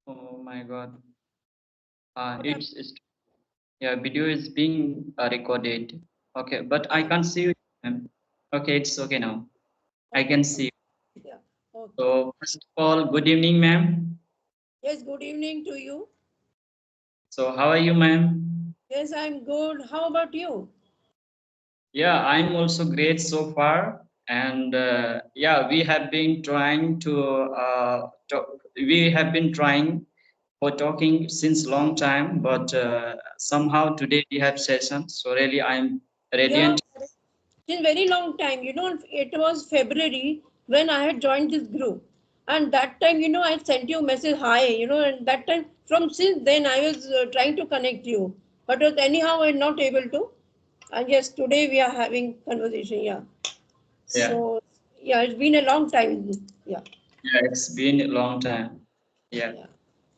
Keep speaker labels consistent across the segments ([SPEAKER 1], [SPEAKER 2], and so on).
[SPEAKER 1] Oh my God.
[SPEAKER 2] What happened?
[SPEAKER 1] It's yeah, video is being recorded. Okay, but I
[SPEAKER 2] Yeah.
[SPEAKER 1] can't see you, ma'am. Okay, it's okay now. I
[SPEAKER 2] Okay.
[SPEAKER 1] can
[SPEAKER 2] Okay.
[SPEAKER 1] see you.
[SPEAKER 2] Yeah. Okay.
[SPEAKER 1] So first of all, good evening, ma'am.
[SPEAKER 2] Yes. Good evening to you.
[SPEAKER 1] So how are you, ma'am?
[SPEAKER 2] Yes, I'm good. How about you?
[SPEAKER 1] Yeah, I'm also great so far. And yeah, we have been trying for talking since long time, but somehow today we have session. So really, I'm
[SPEAKER 2] Yeah.
[SPEAKER 1] radiant.
[SPEAKER 2] It's a very long time. It was February when I had joined this group. And that time, I sent you a message, hi, and that time, from since then, I was trying to connect you. But anyhow, I'm not able to. And yes, today we are having conversation. Yeah.
[SPEAKER 1] Yeah,
[SPEAKER 2] So, yeah, it's been a long time. Yeah.
[SPEAKER 1] yeah, it's been a long time. Yeah.
[SPEAKER 2] Yeah.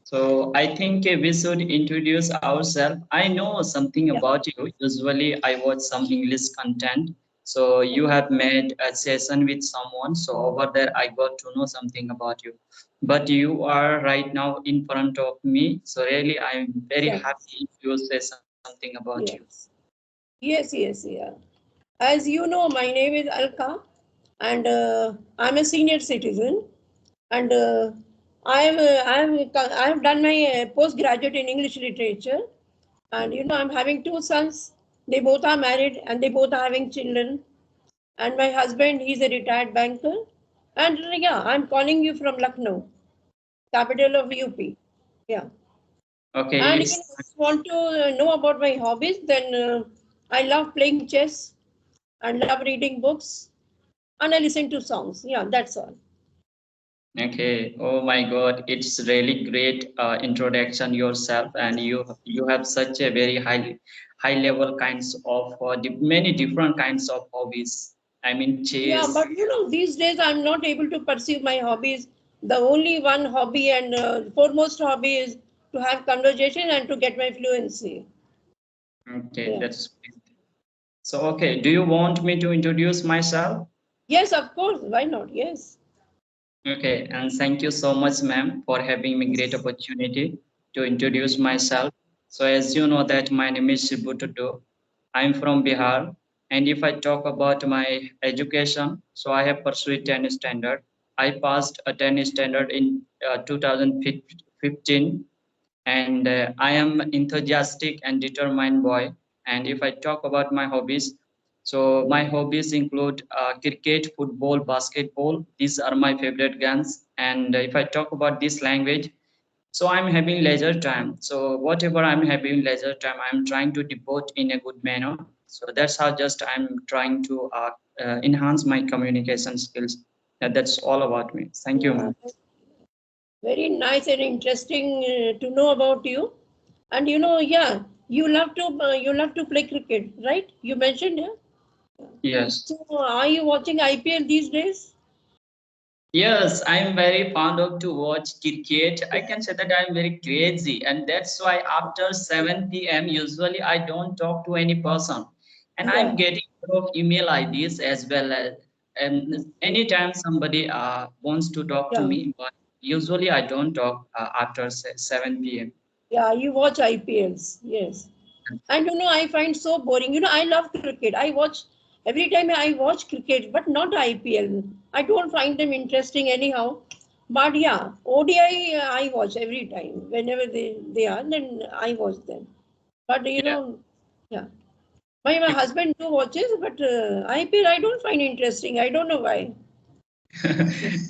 [SPEAKER 1] So I think we should introduce ourselves. I know something
[SPEAKER 2] Yeah.
[SPEAKER 1] about you. Usually I watch some English content. So you
[SPEAKER 2] Okay.
[SPEAKER 1] have made a session with someone. So over there I got to know something about you. But you are right now in front of me. So really I'm very
[SPEAKER 2] Yeah.
[SPEAKER 1] happy you say something about you.
[SPEAKER 2] Yes. Yes, yes, yeah. As you know, my name is Alka, and I'm a senior citizen, and I have done my postgraduate in English literature, and I'm having two sons. They both are married, and they both are having children. And my husband, he's a retired banker, and yeah, I'm calling you from Lucknow, capital of UP. Yeah.
[SPEAKER 1] Okay,
[SPEAKER 2] And
[SPEAKER 1] it's
[SPEAKER 2] if you want to know about my hobbies, then I love playing chess and love reading books and I listen to songs. Yeah, that's all.
[SPEAKER 1] okay. Oh my God, it's really great introduction yourself, and you have such a very high level kinds of many different kinds of hobbies. I mean,
[SPEAKER 2] Yeah,
[SPEAKER 1] chess.
[SPEAKER 2] but these days I'm not able to pursue my hobbies. The only one hobby and foremost hobby is to have conversation and to get my fluency.
[SPEAKER 1] Okay,
[SPEAKER 2] Yeah.
[SPEAKER 1] that's so. Okay, do you want me to introduce myself?
[SPEAKER 2] Yes, of course. Why not? Yes.
[SPEAKER 1] Okay, and thank you so much, ma'am, for having me great opportunity to introduce myself. So as you know that my name is Shibu. I'm from Bihar, and if I talk about my education, so I have pursued 10 standard. I passed a 10 standard in 2015, and I am enthusiastic and determined boy. And if I talk about my hobbies, so my hobbies include cricket, football, basketball. These are my favorite games. And if I talk about this language, so I'm having leisure time. So whatever I'm having leisure time, I'm trying to devote in a good manner. So that's how just I'm trying to enhance my communication skills. That's all about me. Thank you,
[SPEAKER 2] Yeah.
[SPEAKER 1] ma'am.
[SPEAKER 2] Very nice and interesting to know about you. And yeah, you love to play cricket, right? You mentioned, yeah.
[SPEAKER 1] Yes.
[SPEAKER 2] So are you watching IPL these days?
[SPEAKER 1] Yes, I'm very fond of to watch cricket. I can say that I'm very crazy, and that's why after 7 p.m. usually I don't talk to any person, and I'm
[SPEAKER 2] Yeah.
[SPEAKER 1] getting a lot of email IDs as well as anytime somebody wants to talk to
[SPEAKER 2] Yeah.
[SPEAKER 1] me, but usually I don't talk after 7 p.m.
[SPEAKER 2] Yeah, you watch IPLs, yes. And I find so boring. I love cricket. I watch every time I watch cricket, but not IPL. I don't find them interesting anyhow. But yeah, ODI I watch every time. Whenever they are, then I watch them. But
[SPEAKER 1] Yeah.
[SPEAKER 2] yeah. My husband too watches, but IPL I don't find interesting. I don't know why.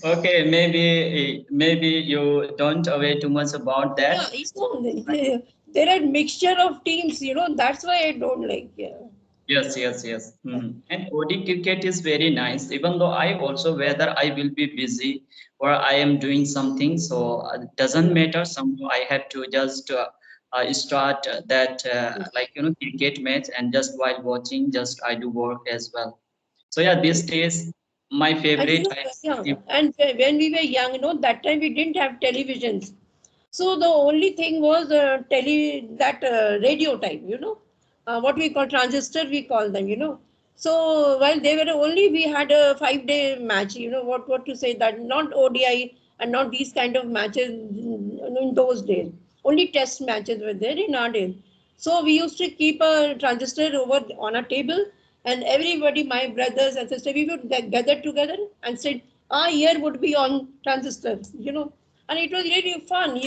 [SPEAKER 1] Okay, maybe you don't aware too much about
[SPEAKER 2] Yeah,
[SPEAKER 1] that.
[SPEAKER 2] there are mixture of teams. That's why I don't like. Yeah.
[SPEAKER 1] Yes, yes, yes. Mhm. And OD cricket is very nice, even though I also whether I will be busy or I am doing something, so it doesn't
[SPEAKER 2] Yeah.
[SPEAKER 1] matter. Somehow I have to just start that like cricket match, and just while watching, just I do work as well. So yeah, these days my
[SPEAKER 2] And
[SPEAKER 1] favorite.
[SPEAKER 2] yeah, and when we were young, that time we didn't have televisions. So the only thing was that radio time, what we call transistor, we call them, So while they were only, we had a 5 day match, what to say that, not ODI, and not these kind of matches in those days. Only test matches were there in our days. So we used to keep a transistor over on a table, and everybody, my brothers and sisters, we would gather together and said, here would be on transistors, and it was really fun.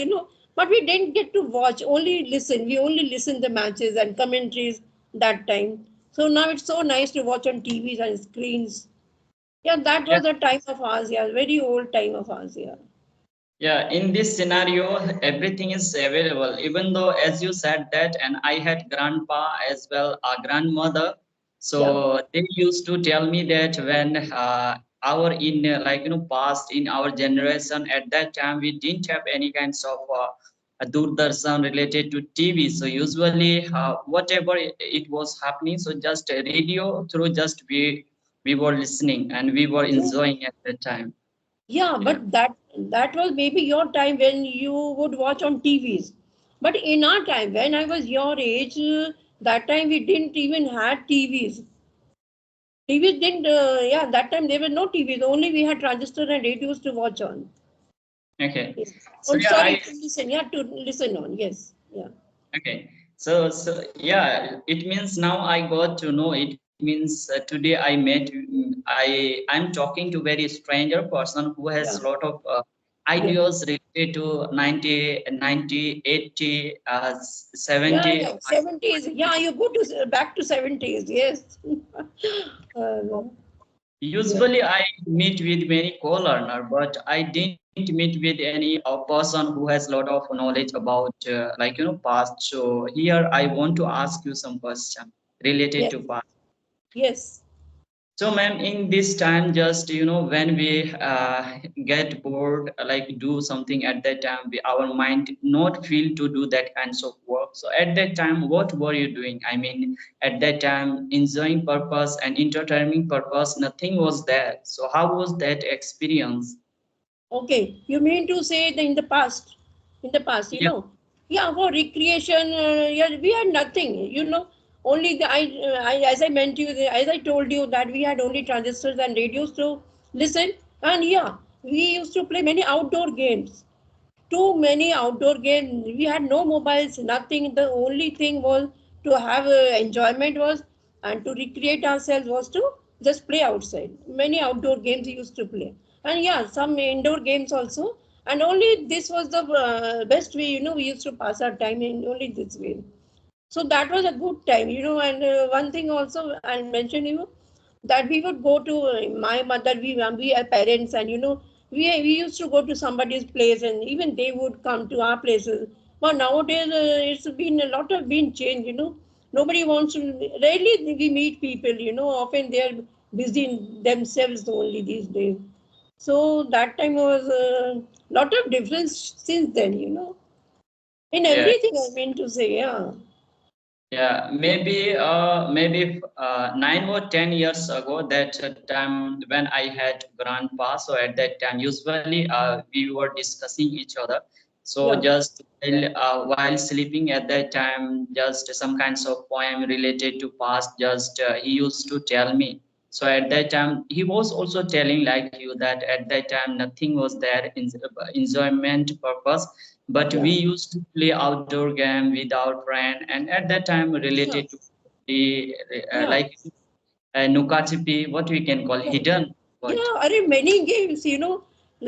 [SPEAKER 2] But we didn't get to watch, only listen. We only listened the matches and commentaries that time. So now it's so nice to watch on TVs and screens. Yeah, that was
[SPEAKER 1] Yes.
[SPEAKER 2] the time of ours. Yeah, very old time of ours. Yeah,
[SPEAKER 1] Yeah, in this scenario, everything is available. Even though, as you said that, and I had grandpa as well, a grandmother.
[SPEAKER 2] yeah.
[SPEAKER 1] So they used to tell me that when our in like past in our generation at that time we didn't have any kinds of a Doordarshan related to TV. So usually whatever it was happening, so just a radio through just we were listening and we were
[SPEAKER 2] Yeah.
[SPEAKER 1] enjoying at that time.
[SPEAKER 2] Yeah,
[SPEAKER 1] Yeah.
[SPEAKER 2] but that was maybe your time when you would watch on TVs. But in our time, when I was your age, that time we didn't even had TVs. TVs didn't. Yeah, that time there were no TVs. Only we had transistor and radios to watch on.
[SPEAKER 1] Okay.
[SPEAKER 2] Yes.
[SPEAKER 1] So
[SPEAKER 2] Oh,
[SPEAKER 1] yeah,
[SPEAKER 2] sorry
[SPEAKER 1] I
[SPEAKER 2] to listen. Yeah, to listen on. Yes. Yeah.
[SPEAKER 1] okay. So yeah, it means now I got to know. It means today I met. I'm talking to very stranger person who has
[SPEAKER 2] Yeah.
[SPEAKER 1] a lot of
[SPEAKER 2] Yeah.
[SPEAKER 1] ideas related to 90, 90, 80,
[SPEAKER 2] Yeah.
[SPEAKER 1] 70.
[SPEAKER 2] Yeah. 70s. Yeah, you go to back to 70s. Yes. Yeah.
[SPEAKER 1] Usually I meet with many co-learner, but I didn't meet with any person who has a lot of knowledge about past. So here I want to ask you some question related
[SPEAKER 2] Yes.
[SPEAKER 1] to past.
[SPEAKER 2] Yes.
[SPEAKER 1] So, ma'am, in this time, just when we get bored, like do something at that time, our mind not feel to do that kinds of work. So, at that time, what were you doing? I mean, at that time, enjoying purpose and entertaining purpose, nothing was there. So, how was that experience?
[SPEAKER 2] Okay, you mean to say that in the past,
[SPEAKER 1] Yeah,
[SPEAKER 2] yeah, for recreation, yeah, we had nothing, only as I meant you, as I told you that we had only transistors and radios to listen, and yeah, we used to play many outdoor games, too many outdoor games. We had no mobiles, nothing. The only thing was to have enjoyment was and to recreate ourselves was to just play outside. Many outdoor games we used to play, and yeah, some indoor games also. And only this was the best way. We used to pass our time in only this way. So that was a good time. And one thing also I'll mention that we would go to my mother. We are parents, and we used to go to somebody's place, and even they would come to our places. But nowadays it's been a lot of been changed. Nobody wants to. Rarely we meet people. Often they are busy in themselves only these days. So that time was a lot of difference since then. In
[SPEAKER 1] yeah.
[SPEAKER 2] everything I mean to say, yeah.
[SPEAKER 1] Yeah, maybe 9 or 10 years ago, that time when I had grandpa. So at that time, usually we were discussing each other. So
[SPEAKER 2] Yeah.
[SPEAKER 1] just while sleeping at that time, just some kinds of poem related to past. Just he used to tell me. So at that time, he was also telling like you that at that time nothing was there in enjoyment purpose, but we
[SPEAKER 2] Yeah.
[SPEAKER 1] used to play outdoor game with our friend, and at that time
[SPEAKER 2] Yeah.
[SPEAKER 1] related to the
[SPEAKER 2] Yeah.
[SPEAKER 1] like nukachipi, what we can call
[SPEAKER 2] Yeah.
[SPEAKER 1] hidden word.
[SPEAKER 2] Yeah, many games,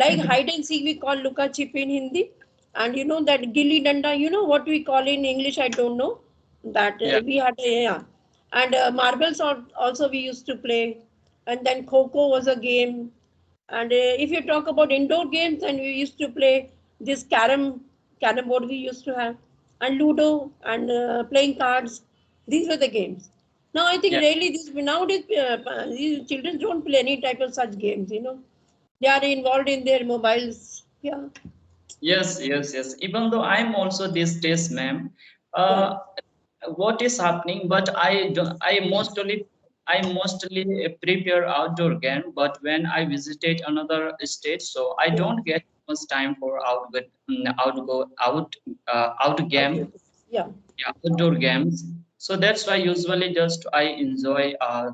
[SPEAKER 2] like hide and seek, we call Luka Chip in Hindi. And that Gilli Danda, what we call in English, I don't know. That
[SPEAKER 1] Yeah,
[SPEAKER 2] we had, yeah. And marbles also we used to play. And then Kho was a game. And if you talk about indoor games, then we used to play this carom board we used to have, and Ludo, and playing cards. These were the games. Now I think
[SPEAKER 1] yeah.
[SPEAKER 2] really nowadays these children don't play any type of such games. They are involved in their mobiles. Yeah,
[SPEAKER 1] Yes. Even though I'm also this days, ma'am,
[SPEAKER 2] yeah,
[SPEAKER 1] uh, what is happening? But I don't. I mostly prepare outdoor game. But when I visited another state, so I
[SPEAKER 2] yeah.
[SPEAKER 1] don't get much time for out game.
[SPEAKER 2] Outdoor games. Yeah.
[SPEAKER 1] Yeah, outdoor games. So that's why usually just I enjoy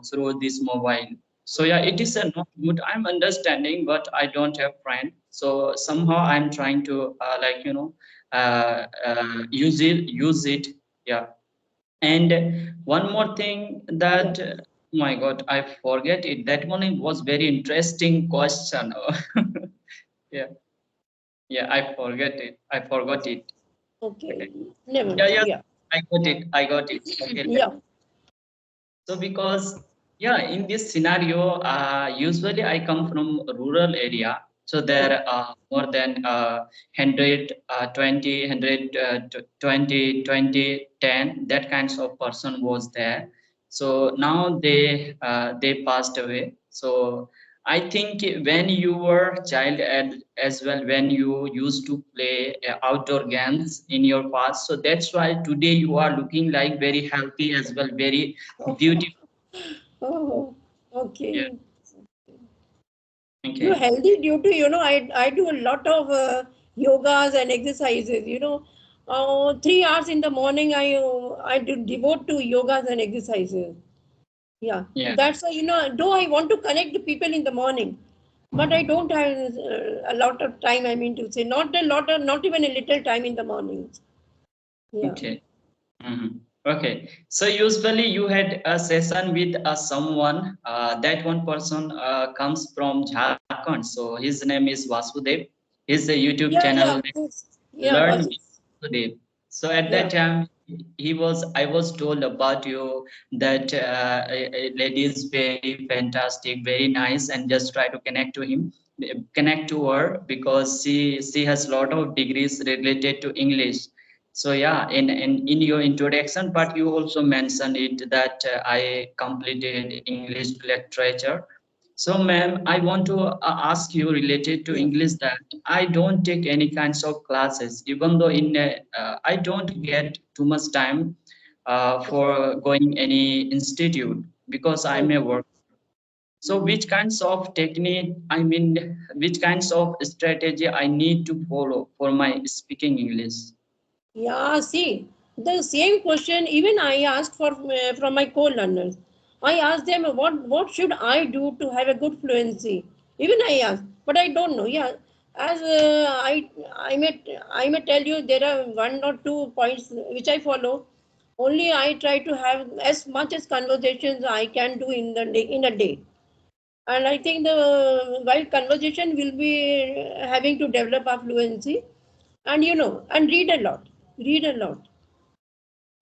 [SPEAKER 1] through this mobile. So yeah, it is a not good. I'm understanding, but I don't have friend. So somehow I'm trying to use it. Yeah. And one more thing
[SPEAKER 2] Yeah.
[SPEAKER 1] that my God, I forget it. That one was very interesting question. Yeah, yeah, I forget it. I forgot it.
[SPEAKER 2] Okay.
[SPEAKER 1] Okay.
[SPEAKER 2] Never
[SPEAKER 1] Yeah,
[SPEAKER 2] mind.
[SPEAKER 1] yeah,
[SPEAKER 2] Yeah.
[SPEAKER 1] I got it. I got it. Okay.
[SPEAKER 2] Yeah.
[SPEAKER 1] So because yeah, in this scenario, usually I come from a rural area. So
[SPEAKER 2] Oh.
[SPEAKER 1] there are more than 100, 20, that kinds of person was there. So now they passed away. So I think when you were child as well, when you used to play outdoor games in your past, so that's why today you are looking like very healthy as well, very beautiful.
[SPEAKER 2] Oh.
[SPEAKER 1] Yeah.
[SPEAKER 2] Okay. You
[SPEAKER 1] Okay.
[SPEAKER 2] healthy due to, I do a lot of yogas and exercises. 3 hours in the morning I do devote to yogas and exercises. Yeah,
[SPEAKER 1] Yeah.
[SPEAKER 2] that's why, though I want to connect the people in the morning, but I don't have a lot of time. I mean to say, not a lot of, not even a little time in the mornings. Yeah.
[SPEAKER 1] Okay. Mhm. Okay. So usually you had a session with someone. That one person comes from Jharkhand. So his name is Vasudev. His YouTube
[SPEAKER 2] Yeah,
[SPEAKER 1] channel
[SPEAKER 2] yeah, of course. Yeah,
[SPEAKER 1] learn
[SPEAKER 2] was
[SPEAKER 1] with Vasudev. So at that
[SPEAKER 2] yeah,
[SPEAKER 1] time, I was told about you that a lady is very fantastic, very nice, and just try to connect to her because she has a lot of degrees related to English. So yeah, in your introduction, but you also mentioned it that I completed English literature. So, ma'am, I want to ask you related to
[SPEAKER 2] yeah,
[SPEAKER 1] English that I don't take any kinds of classes, even though I don't get too much time for going any institute because I'm
[SPEAKER 2] oh,
[SPEAKER 1] a work. So, which kinds of technique, I mean, which kinds of strategy I need to follow for my speaking English?
[SPEAKER 2] yeah. See, the same question even I asked for from my co-learners. I asked them what should I do to have a good fluency. Even I asked, but I don't know. Yeah, as I may tell you there are one or two points which I follow. Only I try to have as much as conversations I can do in a day. And I think the while conversation will be having to develop our fluency, and and read a lot. Read a lot.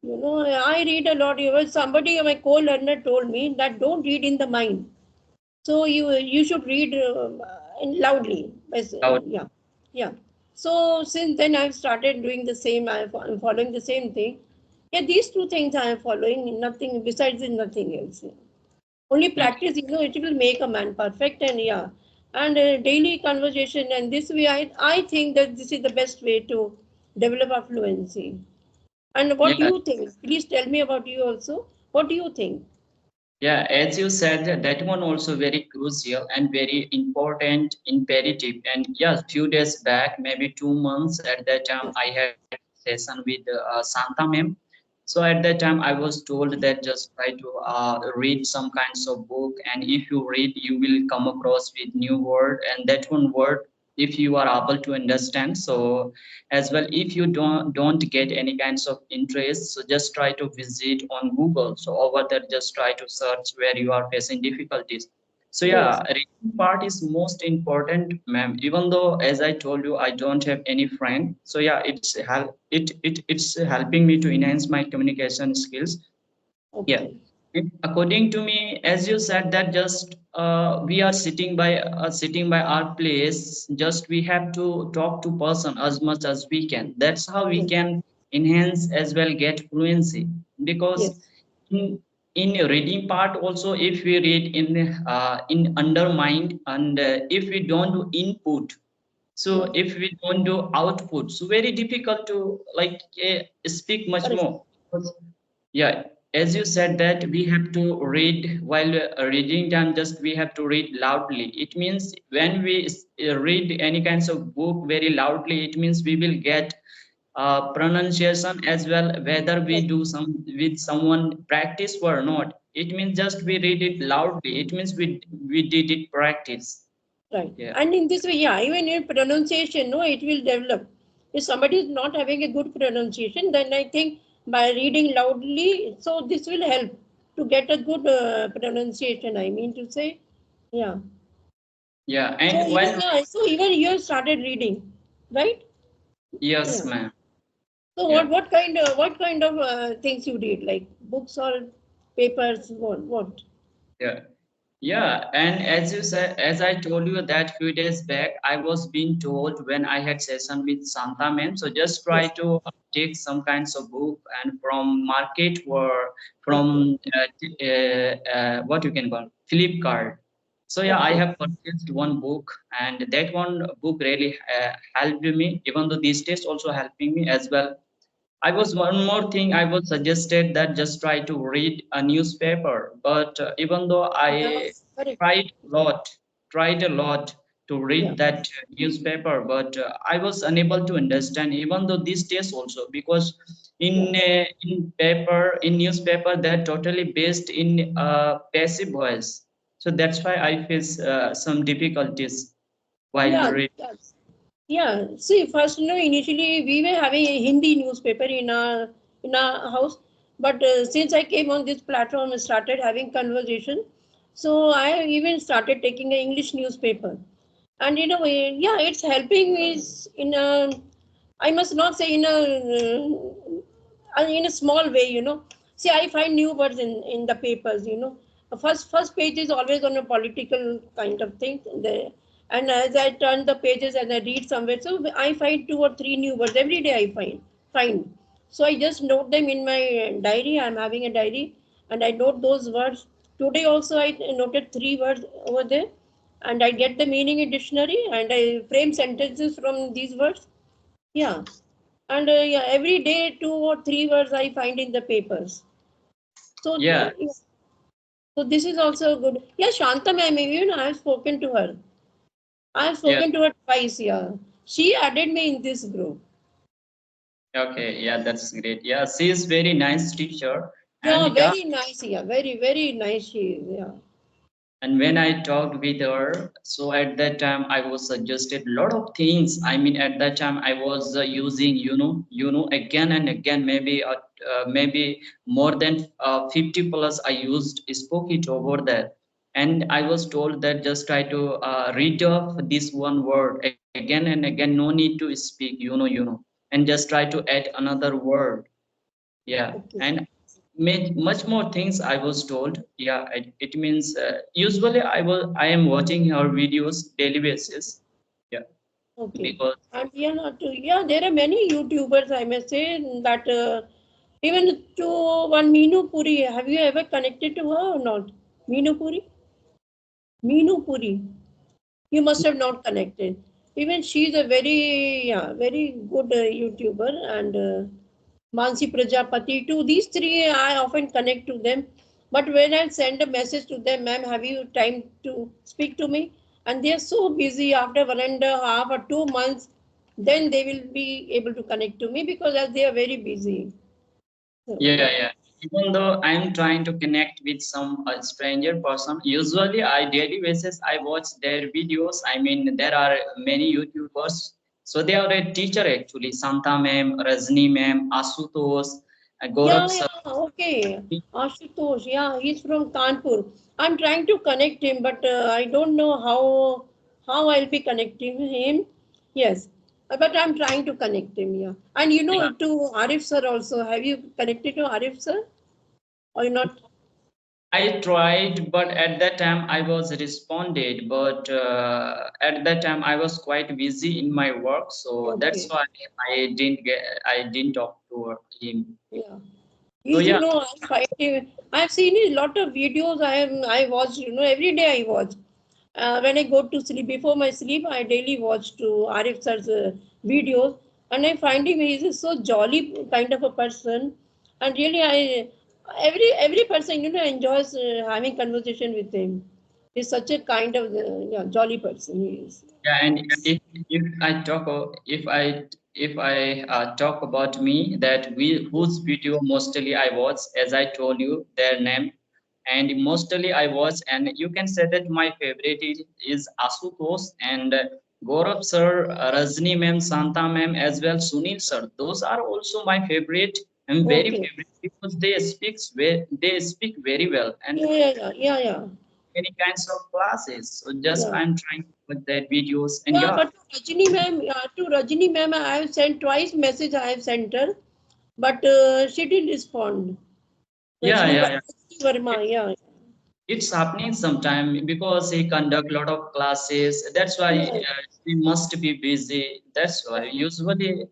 [SPEAKER 2] I read a lot. Somebody, my co-learner, told me that don't read in the mind. So you should read loudly.
[SPEAKER 1] How-
[SPEAKER 2] Yeah, yeah. So since then I've started doing the same. I'm following the same thing. Yeah, these two things I am following. Nothing besides is nothing else. Only
[SPEAKER 1] Okay.
[SPEAKER 2] practice, it will make a man perfect. And yeah, and daily conversation, and this way I think that this is the best way to develop our fluency. And what do
[SPEAKER 1] Yeah.
[SPEAKER 2] you think? Please tell me about you also. What do you think?
[SPEAKER 1] Yeah, as you said, that one also very crucial and very important, imperative. And yeah, few days back, maybe 2 months at that time,
[SPEAKER 2] Yes,
[SPEAKER 1] I had session with Santa ma'am. So at that time, I was told that just try to read some kinds of book, and if you read, you will come across with new word, and that one word, if you are able to understand. So as well, if you don't get any kinds of interest, so just try to visit on Google. So over there, just try to search where you are facing difficulties. So
[SPEAKER 2] yes,
[SPEAKER 1] yeah, reading part is most important, ma'am. Even though, as I told you, I don't have any friend. So yeah, it's helping me to enhance my communication skills. Yeah.
[SPEAKER 2] okay,
[SPEAKER 1] According to me, as you said that just we are sitting by our place, just we have to talk to person as much as we can. That's how we
[SPEAKER 2] yes,
[SPEAKER 1] can enhance as well get fluency. Because
[SPEAKER 2] yes,
[SPEAKER 1] in reading part also, if we read in undermined, and if we don't do input, so
[SPEAKER 2] yes,
[SPEAKER 1] if we don't do output, so very difficult to like speak much
[SPEAKER 2] correct,
[SPEAKER 1] more. Yeah, as you said that we have to read while reading time, just we have to read loudly. It means when we read any kinds of book very loudly, it means we will get pronunciation as well, whether we
[SPEAKER 2] yes,
[SPEAKER 1] do some with someone practice or not. It means just we read it loudly. It means we did it practice.
[SPEAKER 2] Right.
[SPEAKER 1] Yeah.
[SPEAKER 2] And in this way, yeah, even in pronunciation, no, it will develop. If somebody is not having a good pronunciation, then I think by reading loudly, so this will help to get a good pronunciation. I mean to say, yeah.
[SPEAKER 1] Yeah.
[SPEAKER 2] So
[SPEAKER 1] And
[SPEAKER 2] even
[SPEAKER 1] while
[SPEAKER 2] yeah, so even you have started reading, right?
[SPEAKER 1] yes,
[SPEAKER 2] Yeah.
[SPEAKER 1] ma'am.
[SPEAKER 2] So
[SPEAKER 1] Yeah.
[SPEAKER 2] what kind of things you read, like books or papers? What?
[SPEAKER 1] Yeah. Yeah, and as you said, as I told you that few days back, I was being told when I had session with Santa ma'am, so just try
[SPEAKER 2] Yes.
[SPEAKER 1] to take some kinds of book and from market or
[SPEAKER 2] Okay.
[SPEAKER 1] from what you can call Flipkart. So yeah, I
[SPEAKER 2] Okay.
[SPEAKER 1] have purchased one book, and that one book really helped me. Even though these days also helping me as well. I was one more thing I was suggested that just try to read a newspaper. But even though
[SPEAKER 2] Yeah.
[SPEAKER 1] I
[SPEAKER 2] Correct.
[SPEAKER 1] tried a lot, tried a lot to
[SPEAKER 2] Yeah.
[SPEAKER 1] read that newspaper, but I was unable to understand. Even though these days also, because
[SPEAKER 2] Yeah.
[SPEAKER 1] in paper in newspaper they're totally based in passive voice. So that's why I face some difficulties while
[SPEAKER 2] Yeah.
[SPEAKER 1] reading.
[SPEAKER 2] That's, yeah. See, first, initially we were having a Hindi newspaper in our house, but since I came on this platform and started having conversation, so I even started taking an English newspaper. And in a way, yeah, it's helping me in a, I must not say in a small way, see, I find new words in the papers, the first page is always on a political kind of thing there. And as I turn the pages and I read somewhere, so I find two or three new words every day. I find so I just note them in my diary. I'm having a diary, and I note those words. Today also I noted three words over there, and I get the meaning in dictionary, and I frame sentences from these words. Yeah, and yeah, every day 2 or 3 words I find in the papers. So,
[SPEAKER 1] Yeah.
[SPEAKER 2] yeah, so this is also good. Yeah, Shanta ma'am, I have spoken to her. I have
[SPEAKER 1] Yeah.
[SPEAKER 2] spoken to her twice. Yeah, she added me in this group.
[SPEAKER 1] Okay, yeah, that's great. Yeah, she is very nice teacher,
[SPEAKER 2] Yeah,
[SPEAKER 1] and yeah,
[SPEAKER 2] very nice. Yeah, very very nice. She is. Yeah.
[SPEAKER 1] and when I talked with her, so at that time I was suggested a lot of things. I mean, at that time I was using, again and again, maybe more than 50 plus. I used spoke it over there, and I was told that just try to read off this one word again and again. No need to speak, and just try to add another word. Yeah,
[SPEAKER 2] Okay.
[SPEAKER 1] and much more things I was told. Yeah, it means usually I am watching her videos daily basis. Yeah,
[SPEAKER 2] Okay.
[SPEAKER 1] because
[SPEAKER 2] And yeah, yeah, there are many YouTubers, I must say, that even to one Meenu Puri. Have you ever connected to her or not? Meenu Puri? Meenu Puri. You must have not connected. Even she's a very, yeah, very good YouTuber, and Mansi Prajapati too. These three, I often connect to them. But when I send a message to them, ma'am, have you time to speak to me? And they are so busy after 1.5 or 2 months, then they will be able to connect to me because as they are very busy. So,
[SPEAKER 1] yeah,
[SPEAKER 2] yeah.
[SPEAKER 1] yeah. Even though I'm trying to connect with some stranger person, usually I daily basis I watch their videos. I mean, there are many YouTubers. So they are a teacher actually. Santa ma'am, Rajni ma'am, Asutosh,
[SPEAKER 2] Yeah,
[SPEAKER 1] Gaurav sir.
[SPEAKER 2] yeah, okay. Ashutosh, yeah, he's from Kanpur. I'm trying to connect him, but I don't know how I'll be connecting him. Yes, but I'm trying to connect him. Yeah, and
[SPEAKER 1] Yeah.
[SPEAKER 2] to Arif sir also. Have you connected to Arif sir or you not?
[SPEAKER 1] I tried, but at that time I was responded. But at that time I was quite busy in my work, so that's
[SPEAKER 2] Okay,
[SPEAKER 1] why I didn't talk to him.
[SPEAKER 2] yeah.
[SPEAKER 1] So
[SPEAKER 2] He's,
[SPEAKER 1] yeah,
[SPEAKER 2] I'm fighting. I've seen a lot of videos. I watch. Every day I watch. When I go to sleep, before my sleep, I daily watch to Arif sir's videos, and I find him he's so jolly kind of a person, and really every person enjoys having conversation with him. He's such a kind of yeah, jolly person. He is.
[SPEAKER 1] yeah, and if I talk if I talk about me that we whose video mostly I watch, as I told you their name. and mostly I watch, and you can say that my favorite is Asutosh and Gaurav sir, Rajni ma'am, Santa ma'am, as well Sunil sir. Those are also my favorite and very
[SPEAKER 2] Okay.
[SPEAKER 1] favorite because they speak very well and
[SPEAKER 2] Yeah, yeah, yeah, yeah, yeah.
[SPEAKER 1] many kinds of classes. So just
[SPEAKER 2] Yeah.
[SPEAKER 1] I'm trying to put that videos and
[SPEAKER 2] Yeah,
[SPEAKER 1] yeah,
[SPEAKER 2] but to Rajini ma'am, I have sent twice message. I have sent her, but she didn't respond.
[SPEAKER 1] yeah,
[SPEAKER 2] Rajini,
[SPEAKER 1] yeah, yeah.
[SPEAKER 2] Rajini Verma,
[SPEAKER 1] It,
[SPEAKER 2] yeah,
[SPEAKER 1] it's happening sometime because he conduct a lot of classes. That's why
[SPEAKER 2] yeah,
[SPEAKER 1] he must be busy. That's why usually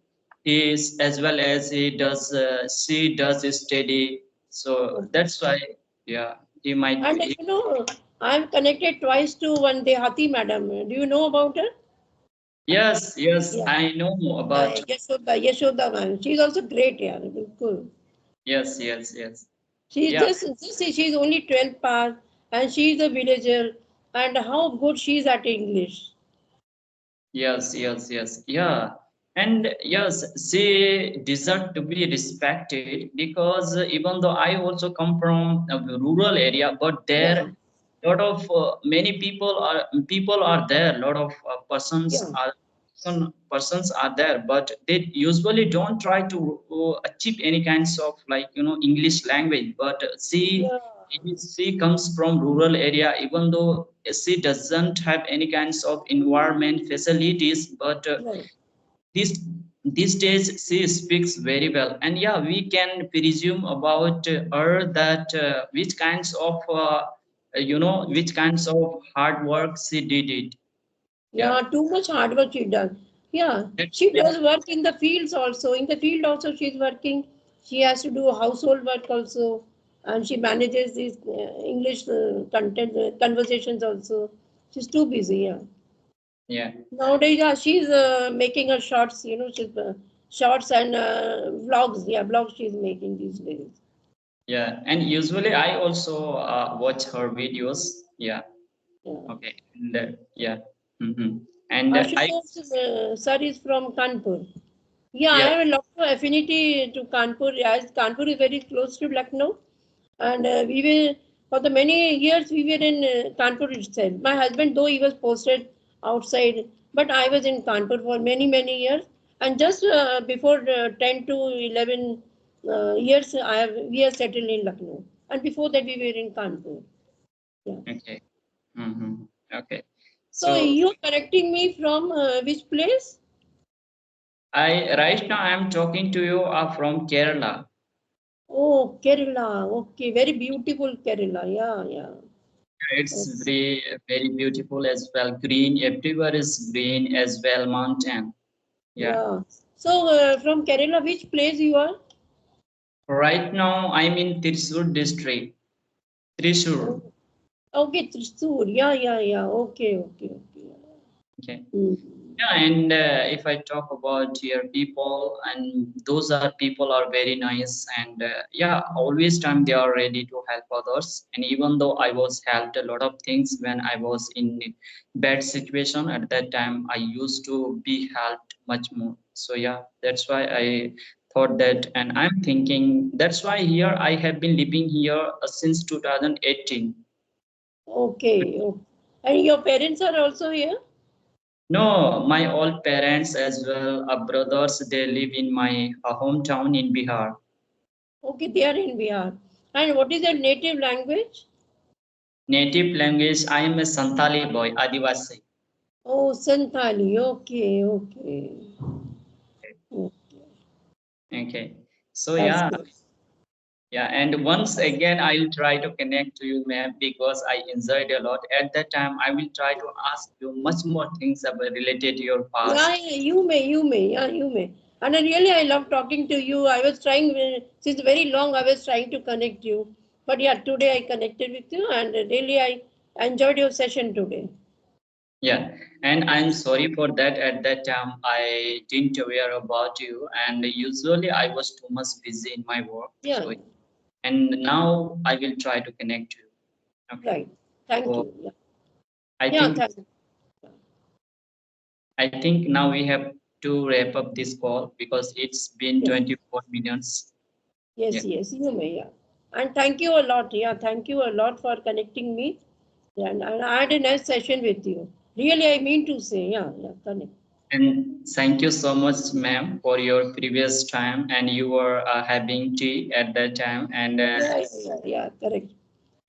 [SPEAKER 1] he is as well as he does. She does study. So
[SPEAKER 2] okay.
[SPEAKER 1] that's why yeah he might
[SPEAKER 2] And
[SPEAKER 1] be.
[SPEAKER 2] I am connected twice to one Dehati madam. Do you know about her?
[SPEAKER 1] Yes, yes,
[SPEAKER 2] Yeah,
[SPEAKER 1] I know about.
[SPEAKER 2] Yashoda ma'am. She's also great, yeah, cool.
[SPEAKER 1] Yes, yes, yes.
[SPEAKER 2] She's
[SPEAKER 1] Yeah.
[SPEAKER 2] just she's only 12 past and she's a villager. And how good she's at English.
[SPEAKER 1] Yes, yes, yes, yeah. And yes, she deserve to be respected because even though I also come from a rural area, but
[SPEAKER 2] Yeah,
[SPEAKER 1] there lot of many people are there. Lot of
[SPEAKER 2] yeah,
[SPEAKER 1] persons are there, but they usually don't try to achieve any kinds of like English language. But
[SPEAKER 2] yeah,
[SPEAKER 1] she comes from rural area, even though she doesn't have any kinds of environment facilities, but
[SPEAKER 2] right.
[SPEAKER 1] these these days she speaks very well, and yeah, we can presume about her that which kinds of which kinds of hard work she did it. Yeah,
[SPEAKER 2] Yeah, too much hard work she does. Yeah, she
[SPEAKER 1] that's
[SPEAKER 2] does work in the fields also. In the field also she's working. She has to do household work also. And she manages these English content, conversations also. She's too busy, yeah.
[SPEAKER 1] yeah,
[SPEAKER 2] Nowadays, yeah, she's making her shorts, she's shorts and vlogs. Yeah, vlogs she's making these days.
[SPEAKER 1] yeah, and usually I also watch her videos. Yeah,
[SPEAKER 2] Yeah.
[SPEAKER 1] okay, and yeah, hmm and I
[SPEAKER 2] Ashutosh sir is from Kanpur. Yeah, I
[SPEAKER 1] yeah.
[SPEAKER 2] have a lot of affinity to Kanpur, as Kanpur is very close to Lucknow. And we were, for the many years, we were in Kanpur itself. My husband, though he was posted outside, but I was in Kanpur for many, many years. And just before 10 to 11 years, we are settled in Lucknow. And before that, we were in Kanpur. Yeah.
[SPEAKER 1] Okay, okay.
[SPEAKER 2] So
[SPEAKER 1] So
[SPEAKER 2] you are correcting me from which place?
[SPEAKER 1] I right now I am talking to you from Kerala.
[SPEAKER 2] Oh, Kerala. Okay, very beautiful Kerala. Yeah, yeah.
[SPEAKER 1] It's
[SPEAKER 2] Yes.
[SPEAKER 1] very beautiful as well. Green, everywhere is green as well. Mountain. Yeah.
[SPEAKER 2] Yeah. So from Kerala, which place you are?
[SPEAKER 1] Right now I'm in Thrissur district. Thrissur.
[SPEAKER 2] Oh, okay, Thrissur. Yeah, yeah, yeah. Okay, okay, okay.
[SPEAKER 1] Okay.
[SPEAKER 2] Mm.
[SPEAKER 1] Yeah, and if I talk about here people, and those are people are very nice, and yeah, always time they are ready to help others. And even though I was helped a lot of things when I was in bad situation at that time, I used to be helped much more. So yeah, that's why I thought that, and I'm thinking that's why here I have been living here since 2018.
[SPEAKER 2] Okay, okay. And your parents are also here?
[SPEAKER 1] No, my old parents as well, brothers, they live in my hometown in Bihar.
[SPEAKER 2] Okay, they are in Bihar. And what is their native language?
[SPEAKER 1] Native language, I am a Santali boy, Adivasi.
[SPEAKER 2] Oh, Santali. Okay, okay. Okay,
[SPEAKER 1] Okay. So
[SPEAKER 2] that's
[SPEAKER 1] yeah,
[SPEAKER 2] good.
[SPEAKER 1] yeah. And once again, I'll try to connect to you, ma'am, because I enjoyed a lot. At that time, I will try to ask you much more things about related to your
[SPEAKER 2] Yeah,
[SPEAKER 1] past.
[SPEAKER 2] yeah, yeah, you may. And I love talking to you. I was trying, since very long, I was trying to connect you. But yeah, today I connected with you and really I enjoyed your session today.
[SPEAKER 1] Yeah, and I'm sorry for that. At that time, I didn't aware about you, and usually I was too much busy in my work.
[SPEAKER 2] Yeah,
[SPEAKER 1] So and now I will try to connect you. Okay.
[SPEAKER 2] right. Thank
[SPEAKER 1] So
[SPEAKER 2] you. Yeah,
[SPEAKER 1] I
[SPEAKER 2] yeah,
[SPEAKER 1] think
[SPEAKER 2] thank you.
[SPEAKER 1] I think now we have to wrap up this call because it's been
[SPEAKER 2] Yes,
[SPEAKER 1] 24 minutes.
[SPEAKER 2] yes,
[SPEAKER 1] Yeah.
[SPEAKER 2] yes, you may. Yeah. And thank you a lot. Yeah, thank you a lot for connecting me. Yeah, and I had a nice session with you. Really, I mean to say, yeah, yeah, connect.
[SPEAKER 1] And thank you so much, ma'am, for your previous time. And you were having tea at that time,
[SPEAKER 2] Yeah, yeah, yeah, yeah, correct.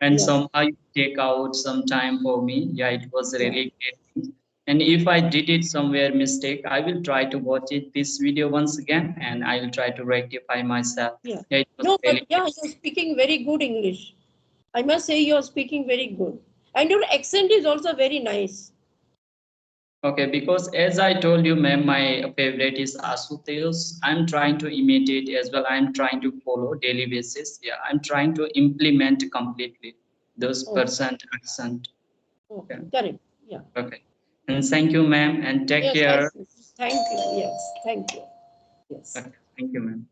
[SPEAKER 1] and
[SPEAKER 2] Yeah,
[SPEAKER 1] somehow you take out some time for me. Yeah, it was
[SPEAKER 2] yeah,
[SPEAKER 1] really great. And if I did it somewhere mistake, I will try to watch it this video once again, and I will try to rectify myself.
[SPEAKER 2] yeah.
[SPEAKER 1] Yeah, it was
[SPEAKER 2] No, but
[SPEAKER 1] really
[SPEAKER 2] yeah, you're speaking very good English. I must say you're speaking very good. And your accent is also very nice.
[SPEAKER 1] okay, because as I told you, ma'am, my favorite is Asuteos. I'm trying to imitate as well. I'm trying to follow daily basis. Yeah, I'm trying to implement completely those
[SPEAKER 2] Okay,
[SPEAKER 1] percent accent.
[SPEAKER 2] okay,
[SPEAKER 1] Yeah,
[SPEAKER 2] correct. Yeah.
[SPEAKER 1] okay. And thank you, ma'am, and take
[SPEAKER 2] Yes,
[SPEAKER 1] care.
[SPEAKER 2] yes, yes. Thank you. Yes, thank you. Yes.
[SPEAKER 1] Okay, thank you, ma'am.